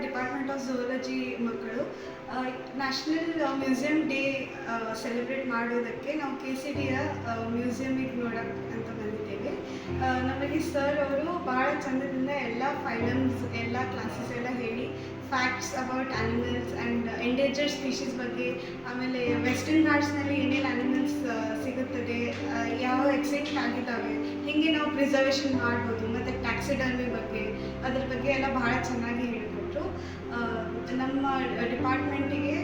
Department of ಝೂಲಜಿ ಮಕ್ಕಳು national museum day celebrate ಮಾಡೋದಕ್ಕೆ ನಾವು KCDಯ ಮ್ಯೂಸಿಯಮಿಗೆ ನೋಡೋಕ್ಕೆ ಅಂತ ಬಂದಿದ್ದೇವೆ. ನಮಗೆ ಸರ್ ಅವರು ಭಾಳ ಚಂದದಿಂದ ಎಲ್ಲ ಫೈಲಮ್ಸ್ ಎಲ್ಲ ಕ್ಲಾಸಸ್ ಎಲ್ಲ ಹೇಳಿ facts about animals and endangered species ಬಗ್ಗೆ, ಆಮೇಲೆ ವೆಸ್ಟರ್ನ್ ಘಾಟ್ಸ್ನಲ್ಲಿ ಏನೇನು ಆ್ಯನಿಮಲ್ಸ್ ಸಿಗುತ್ತದೆ, ಯಾವ ಎಕ್ಸಿಟ್ ಆಗಿದ್ದಾವೆ, ಹೀಗೆ ನಾವು ಪ್ರಿಸರ್ವೇಷನ್ ಮಾಡ್ಬೋದು, ಮತ್ತು ಟ್ಯಾಕ್ಸಿಡರ್ಮಿ ಬಗ್ಗೆ ಅದ್ರ ಬಗ್ಗೆ ಎಲ್ಲ ಭಾಳ ಚೆನ್ನಾಗಿ ಹೇಳಿಕೊಟ್ರು. ನಮ್ಮ ಡಿಪಾರ್ಟ್ಮೆಂಟಿಗೆ,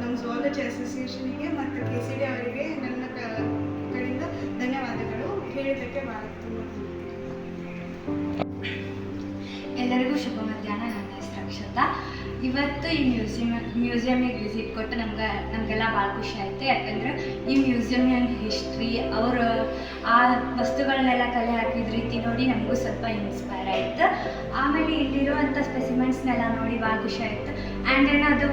ನಮ್ಮ ಝೂಲಜಿ ಅಸೋಸಿಯೇಷನಿಗೆ ಮತ್ತು KCD ಅವರಿಗೆ ನನ್ನ ಕಡೆಯಿಂದ ಧನ್ಯವಾದಗಳು. ಹೇಳಿದ್ದಕ್ಕೆ ಭಾಳ ತುಂಬ ಎಲ್ಲರಿಗೂ ಶುಭ ಮಧ್ಯಾಹ್ನ. ನನ್ನ ಹೆಸರು ಅಕ್ಷತಾ. ಇವತ್ತು ಈ ಮ್ಯೂಸಿಯಮಿಗೆ ವಿಸಿಟ್ ಕೊಟ್ಟು ನಮಗೆಲ್ಲ ಭಾಳ ಖುಷಿ ಆಯಿತು. ಯಾಕಂದರೆ ಈ ಮ್ಯೂಸಿಯಮಿನ ಹಿಸ್ಟ್ರಿ, ಅವರು ಆ ವಸ್ತುಗಳನ್ನೆಲ್ಲ ಕಲೆ ಹಾಕಿದ ರೀತಿ ನೋಡಿ ನಮಗೂ ಸ್ವಲ್ಪ ಇನ್ಸ್ಪೈರ್ ಆಯಿತು. ಆಮೇಲೆ ಇಲ್ಲಿರುವಂಥ ಸ್ಪೆಸಿಮೆಂಟ್ಸ್ನೆಲ್ಲ ನೋಡಿ ಭಾಳ ಖುಷಿ ಆಯಿತು. ಆ್ಯಂಡ್ ಏನದು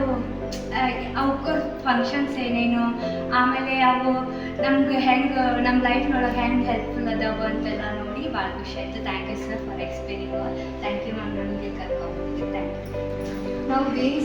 ಅವಕ್ಕೆ ಫಂಕ್ಷನ್ಸ್ ಏನೇನು, ಆಮೇಲೆ ಅವು ನಮ್ಗೆ ಹೆಂಗೆ ನಮ್ಮ ಲೈಫ್ನೊಳಗೆ ಹೆಂಗೆ ಹೆಲ್ಪ್ಫುಲ್ ಅದಾವು ಅಂತೆಲ್ಲ ನೋಡಿ ಭಾಳ ಖುಷಿ ಆಯಿತು. Thank you sir for explaining all. Thank you ma'am, ನಮಗೆ ಕರ್ಕೊಂಡ್ಬಂದಿದ್ದು. Thank you. ನಾವು ಬೇಯಿಂಗ್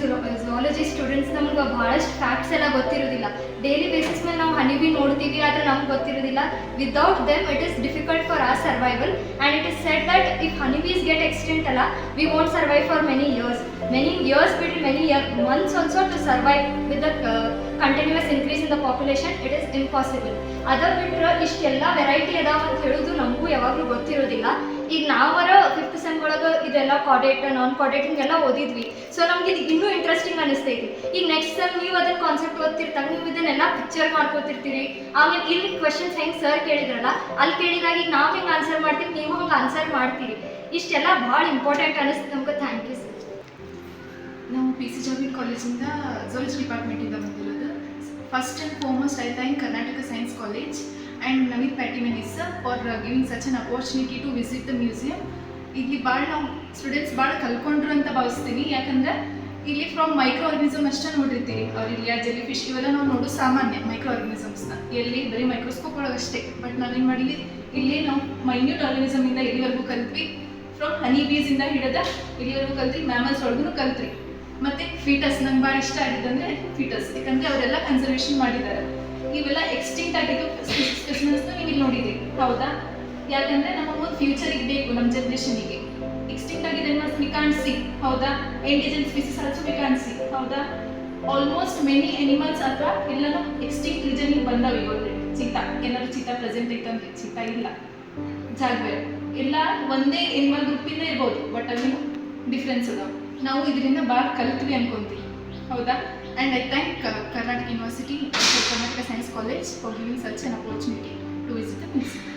ಝೂಲಜಿ ಸ್ಟೂಡೆಂಟ್ಸ್ ನಮ್ಗೆ ಭಾಳಷ್ಟು ಫ್ಯಾಕ್ಟ್ಸ್ ಎಲ್ಲ ಗೊತ್ತಿರೋದಿಲ್ಲ. ಡೈಲಿ ಬೇಸಿಸ್ ಮೇಲೆ ನಾವು ಹನಿ ಬಿ ನೋಡ್ತೀವಿ, ಆದರೆ ನಮ್ಗೆ ಗೊತ್ತಿರೋದಿಲ್ಲ. Without them it is difficult for our survival. And it is said that if honey bees get extinct ಅಲ್ಲ, we won't survive for many years between many months also to survive with the continuous increase in the population. It is impossible. ಅದರ ಬಿಟ್ಟರೆ ಇಷ್ಟೆಲ್ಲ variety ಅದಾವ ಅಂತ ಹೇಳೋದು ನಮಗೂ ಯಾವಾಗಲೂ ಗೊತ್ತಿರೋದಿಲ್ಲ. ಈಗ ನಾವರ 5th ಸೆಮ್ ಒಳಗೆ ಇದೆಲ್ಲ ಕಾಡೇಟ್ ನಾನ್ ಕಾಡೇಟ್ ಹಿಂಗೆಲ್ಲ ಓದಿದ್ವಿ. ಸೊ ನಮ್ಗೆ ಇದು ಇನ್ನೂ ಇಂಟ್ರೆಸ್ಟಿಂಗ್ ಅನಿಸ್ತೈತಿ. ಈಗ ನೆಕ್ಸ್ಟ್ ಸೆಮ್ ನೀವು ಅದನ್ನ ಕಾನ್ಸೆಪ್ಟ್ ಓದ್ತಿರ್ತಾಗ ನೀವು ಇದನ್ನೆಲ್ಲ ಪಿಕ್ಚರ್ ಮಾಡ್ಕೋತಿರ್ತೀರಿ. ಆಮೇಲೆ ಇಲ್ಲಿ ಕ್ವೆಶನ್ಸ್ ಹೆಂಗೆ ಸರ್ ಕೇಳಿದ್ರಲ್ಲ, ಅಲ್ಲಿ ಕೇಳಿದಾಗ ಈಗ ನಾವು ಹೆಂಗೆ ಆನ್ಸರ್ ಮಾಡ್ತೀವಿ, ನೀವು ಹಂಗೆ ಆನ್ಸರ್ ಮಾಡ್ತೀರಿ. ಇಷ್ಟೆಲ್ಲ ಭಾಳ ಇಂಪಾರ್ಟೆಂಟ್ ಅನಿಸ್ತು ನಮ್ಗೆ. Thank you sir. ನಾವು PC ಜಾಬಿನ್ ಕಾಲೇಜಿಂದ ಝೂಲಜಿ ಡಿಪಾರ್ಟ್ಮೆಂಟಿಂದ ಬಂದಿರೋದು. First and foremost I thank Karnataka science college and Naveen ಪ್ಯಾಟಿಮೆನಿಸ್ for giving such an opportunity to visit the museum. ಇಲ್ಲಿ ಭಾಳ ನಾವು ಸ್ಟೂಡೆಂಟ್ಸ್ ಭಾಳ ಕಲ್ಕೊಂಡ್ರು ಅಂತ ಭಾವಿಸ್ತೀನಿ. ಯಾಕಂದರೆ ಇಲ್ಲಿ ಫ್ರಮ್ ಮೈಕ್ರೋ ಆರ್ಗನಿಸಮ್ ಅಷ್ಟೇ ನೋಡಿರ್ತೀವಿ. ಅವ್ರಿಲ್ಲ ಜೆಲಿ ಫಿಶ್ ಇವೆಲ್ಲ ನಾವು ನೋಡೋ ಸಾಮಾನ್ಯ ಮೈಕ್ರೋ ಆರ್ಗನಿಸಮ್ಸ್ನ ಎಲ್ಲಿ ಬರೀ ಮೈಕ್ರೋಸ್ಕೋಪ್ ಒಳಗಷ್ಟೇ. ಬಟ್ ನಾವೇನು ಮಾಡಿದ್ವಿ, ಇಲ್ಲಿ ನಾವು ಮೈನ್ಯೂಟ್ ಆರ್ಗನಿಸಮಿಂದ ಇಲ್ಲಿವರೆಗೂ ಕಲ್ತ್ವಿ. ಫ್ರಮ್ ಹನಿ ಬೀಸಿಂದ ಹಿಡಿದ ಇಲ್ಲಿವರೆಗೂ ಕಲ್ತ್ರಿ. ಮ್ಯಾಮಲ್ಸ್ ಒಳಗೂ ಕಲ್ತ್ರಿ. ಮತ್ತು ಫೀಟಸ್ ನಂಗೆ ಭಾಳ ಇಷ್ಟ ಆಗಿದ್ದಂದರೆ ಫೀಟಸ್, ಯಾಕಂದರೆ ಅವರೆಲ್ಲ ಕನ್ಸರ್ವೇಷನ್ ಮಾಡಿದ್ದಾರೆ. ಇವೆಲ್ಲ ಎಕ್ಸ್ಟಿಂಕ್ಟ್ ಆಗಿದ್ದು ಸ್ಪೆಸಿಮೆನ್ಸ್ನ ನೀವು ಇಲ್ಲಿ ನೋಡಿದ್ದೀರಿ, ಹೌದಾ? ಯಾಕಂದರೆ ನಮಗೊಂದು ಫ್ಯೂಚರಿಗೆ ಬೇಕು, ನಮ್ಮ ಜನ್ರೇಷನಿಗೆ. ಎಕ್ಸ್ಟಿಂಕ್ಟ್ ಆಗಿದೆ ವಿ ಕಾಂಟ್ ಸಿ, ಹೌದಾ? Endangered species also we can't see, ಹೌದಾ? ಆಲ್ಮೋಸ್ಟ್ ಮೆನಿ ಎನಿಮಲ್ಸ್ ಅಥವಾ ಎಲ್ಲನೂ ಎಕ್ಸ್ಟಿಂಕ್ಟ್ ರೀಜನಿಗೆ ಬಂದವೆ ಆಲ್ರೆಡಿ. ಚೀತಾ ಏನಾದ್ರು ಚೀತಾ ಪ್ರೆಸೆಂಟ್ ಐತಂದ್ರೆ ಚೀತಾ ಇಲ್ಲ. ಜಾಗ್ವೇರ್ ಎಲ್ಲ ಒಂದೇ ಎನಿಮಲ್ ಗ್ರೂಪಿಂದ ಇರ್ಬೋದು, ಬಟ್ ಅಲ್ಲಿ ಡಿಫ್ರೆನ್ಸ್ ಅದಾವೆ. ನಾವು ಇದರಿಂದ ಭಾಳ ಕಲ್ತ್ವಿ ಅನ್ಕೊಂತೀವಿ, ಹೌದಾ? And I thank Karnataka university, Karnataka science college for giving such an opportunity to visit the museum.